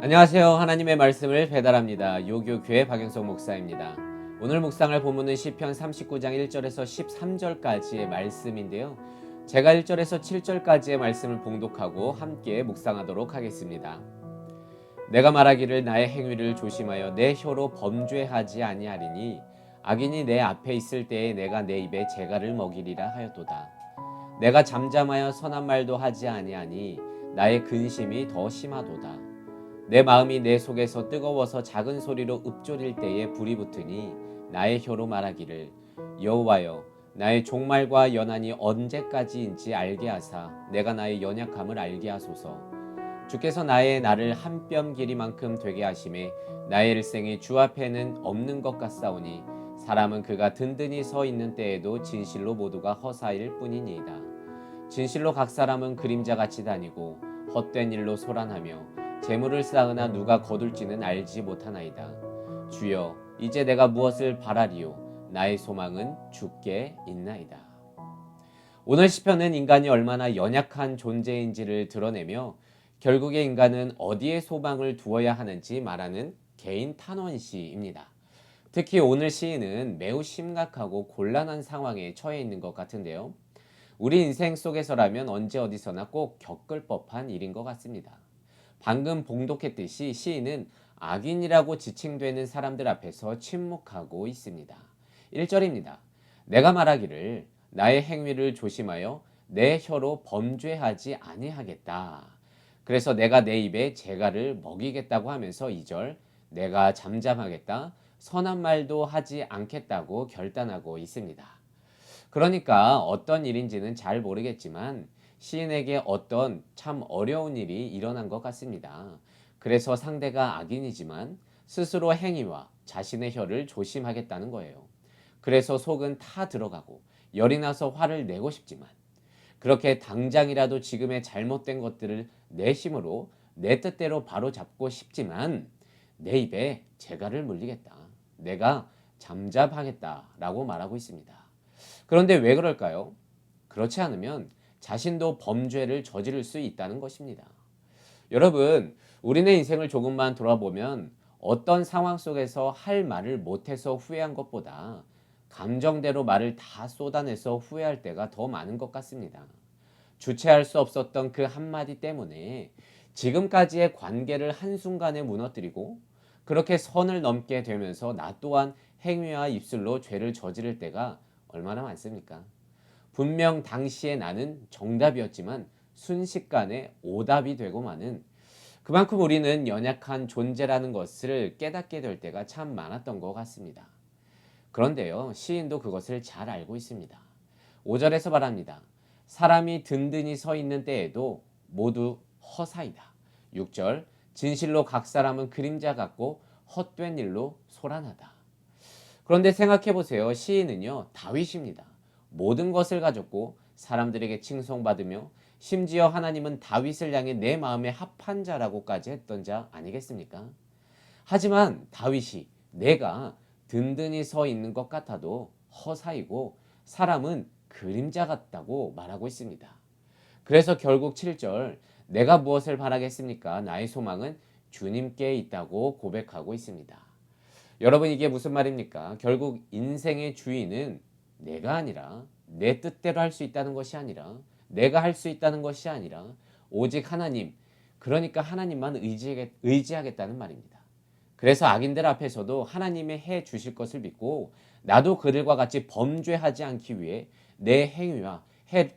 안녕하세요. 하나님의 말씀을 배달합니다. 요교교회 박영석 목사입니다. 오늘 묵상할 본문은 시편 39장 1절에서 13절까지의 말씀인데요. 제가 1절에서 7절까지의 말씀을 봉독하고 함께 묵상하도록 하겠습니다. 내가 말하기를 나의 행위를 조심하여 내 혀로 범죄하지 아니하리니 악인이 내 앞에 있을 때에 내가 내 입에 재갈을 먹이리라 하였도다. 내가 잠잠하여 선한 말도 하지 아니하니 나의 근심이 더 심하도다. 내 마음이 내 속에서 뜨거워서 작은 소리로 읊조릴 때에 불이 붙으니 나의 혀로 말하기를 여호와여 나의 종말과 연한이 언제까지인지 알게 하사 내가 나의 연약함을 알게 하소서. 주께서 나의 날을 한 뼘 길이만큼 되게 하심에 나의 일생이 주 앞에는 없는 것 같사오니 사람은 그가 든든히 서 있는 때에도 진실로 모두가 허사일 뿐이니이다. 진실로 각 사람은 그림자같이 다니고 헛된 일로 소란하며 재물을 쌓으나 누가 거둘지는 알지 못하나이다. 주여 이제 내가 무엇을 바라리요 나의 소망은 주께 있나이다. 오늘 시편은 인간이 얼마나 연약한 존재인지를 드러내며 결국에 인간은 어디에 소망을 두어야 하는지 말하는 개인 탄원시입니다. 특히 오늘 시인은 매우 심각하고 곤란한 상황에 처해 있는 것 같은데요. 우리 인생 속에서라면 언제 어디서나 꼭 겪을 법한 일인 것 같습니다. 방금 봉독했듯이 시인은 악인이라고 지칭되는 사람들 앞에서 침묵하고 있습니다. 1절입니다. 내가 말하기를 나의 행위를 조심하여 내 혀로 범죄하지 아니하겠다. 그래서 내가 내 입에 재갈을 먹이겠다고 하면서 2절 내가 잠잠하겠다. 선한 말도 하지 않겠다고 결단하고 있습니다. 그러니까 어떤 일인지는 잘 모르겠지만 시인에게 어떤 참 어려운 일이 일어난 것 같습니다. 그래서 상대가 악인이지만 스스로 행위와 자신의 혀를 조심하겠다는 거예요. 그래서 속은 타 들어가고 열이 나서 화를 내고 싶지만 그렇게 당장이라도 지금의 잘못된 것들을 내 힘으로 내 뜻대로 바로 잡고 싶지만 내 입에 재갈을 물리겠다. 내가 잠잠하겠다라고 말하고 있습니다. 그런데 왜 그럴까요? 그렇지 않으면 자신도 범죄를 저지를 수 있다는 것입니다. 여러분, 우리네 인생을 조금만 돌아보면 어떤 상황 속에서 할 말을 못해서 후회한 것보다 감정대로 말을 다 쏟아내서 후회할 때가 더 많은 것 같습니다. 주체할 수 없었던 그 한마디 때문에 지금까지의 관계를 한순간에 무너뜨리고 그렇게 선을 넘게 되면서 나 또한 행위와 입술로 죄를 저지를 때가 얼마나 많습니까? 분명 당시에 나는 정답이었지만 순식간에 오답이 되고 마는 그만큼 우리는 연약한 존재라는 것을 깨닫게 될 때가 참 많았던 것 같습니다. 그런데요, 시인도 그것을 잘 알고 있습니다. 5절에서 말합니다. 사람이 든든히 서 있는 때에도 모두 허사이다. 6절 진실로 각 사람은 그림자 같고 헛된 일로 소란하다. 그런데 생각해 보세요. 시인은요, 다윗입니다. 모든 것을 가졌고 사람들에게 칭송받으며 심지어 하나님은 다윗을 향해 내 마음에 합한 자라고까지 했던 자 아니겠습니까? 하지만 다윗이 내가 든든히 서 있는 것 같아도 허사이고 사람은 그림자 같다고 말하고 있습니다. 그래서 결국 7절 내가 무엇을 바라겠습니까? 나의 소망은 주님께 있다고 고백하고 있습니다. 여러분 이게 무슨 말입니까? 결국 인생의 주인은 내가 아니라 내 뜻대로 할 수 있다는 것이 아니라 내가 할 수 있다는 것이 아니라 오직 하나님, 그러니까 하나님만 의지하겠다는 말입니다. 그래서 악인들 앞에서도 하나님의 해 주실 것을 믿고 나도 그들과 같이 범죄하지 않기 위해 내 행위와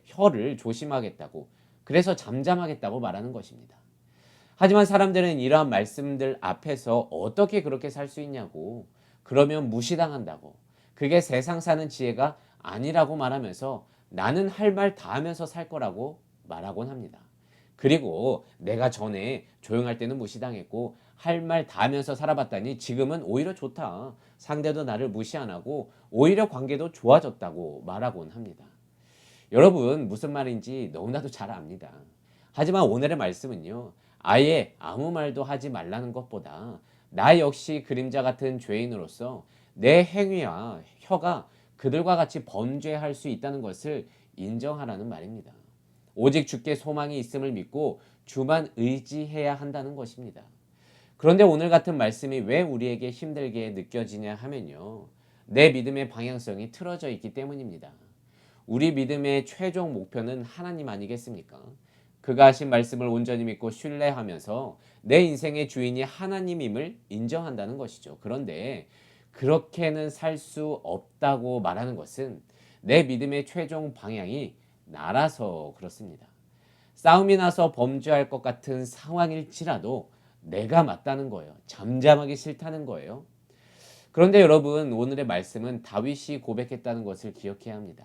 혀를 조심하겠다고 그래서 잠잠하겠다고 말하는 것입니다. 하지만 사람들은 이러한 말씀들 앞에서 어떻게 그렇게 살 수 있냐고 그러면 무시당한다고 그게 세상 사는 지혜가 아니라고 말하면서 나는 할 말 다 하면서 살 거라고 말하곤 합니다. 그리고 내가 전에 조용할 때는 무시당했고 할 말 다 하면서 살아봤다니 지금은 오히려 좋다. 상대도 나를 무시 안 하고 오히려 관계도 좋아졌다고 말하곤 합니다. 여러분 무슨 말인지 너무나도 잘 압니다. 하지만 오늘의 말씀은요. 아예 아무 말도 하지 말라는 것보다 나 역시 그림자 같은 죄인으로서 내 행위와 혀가 그들과 같이 범죄할 수 있다는 것을 인정하라는 말입니다. 오직 주께 소망이 있음을 믿고 주만 의지해야 한다는 것입니다. 그런데 오늘 같은 말씀이 왜 우리에게 힘들게 느껴지냐 하면요. 내 믿음의 방향성이 틀어져 있기 때문입니다. 우리 믿음의 최종 목표는 하나님 아니겠습니까? 그가 하신 말씀을 온전히 믿고 신뢰하면서 내 인생의 주인이 하나님임을 인정한다는 것이죠. 그런데 그렇게는 살 수 없다고 말하는 것은 내 믿음의 최종 방향이 나라서 그렇습니다. 싸움이 나서 범죄할 것 같은 상황일지라도 내가 맞다는 거예요. 잠잠하기 싫다는 거예요. 그런데 여러분, 오늘의 말씀은 다윗이 고백했다는 것을 기억해야 합니다.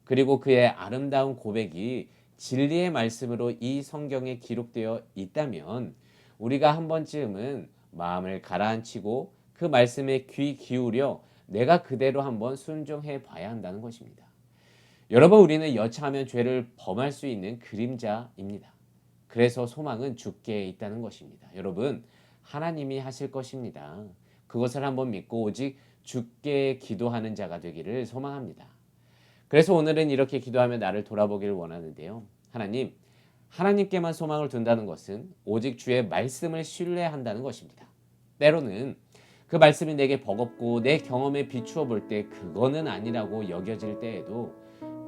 그리고 그의 아름다운 고백이 진리의 말씀으로 이 성경에 기록되어 있다면 우리가 한 번쯤은 마음을 가라앉히고 그 말씀에 귀 기울여 내가 그대로 한번 순종해 봐야 한다는 것입니다. 여러분, 우리는 여차하면 죄를 범할 수 있는 그림자입니다. 그래서 소망은 주께 있다는 것입니다. 여러분, 하나님이 하실 것입니다. 그것을 한번 믿고 오직 주께 기도하는 자가 되기를 소망합니다. 그래서 오늘은 이렇게 기도하며 나를 돌아보기를 원하는데요. 하나님, 하나님께만 소망을 둔다는 것은 오직 주의 말씀을 신뢰한다는 것입니다. 때로는 그 말씀이 내게 버겁고 내 경험에 비추어 볼 때 그거는 아니라고 여겨질 때에도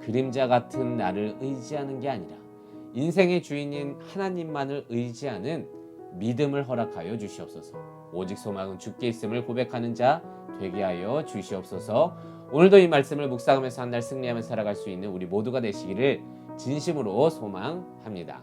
그림자 같은 나를 의지하는 게 아니라 인생의 주인인 하나님만을 의지하는 믿음을 허락하여 주시옵소서. 오직 소망은 주께 있음을 고백하는 자 되게 하여 주시옵소서. 오늘도 이 말씀을 묵상하면서 한 날 승리하며 살아갈 수 있는 우리 모두가 되시기를 진심으로 소망합니다.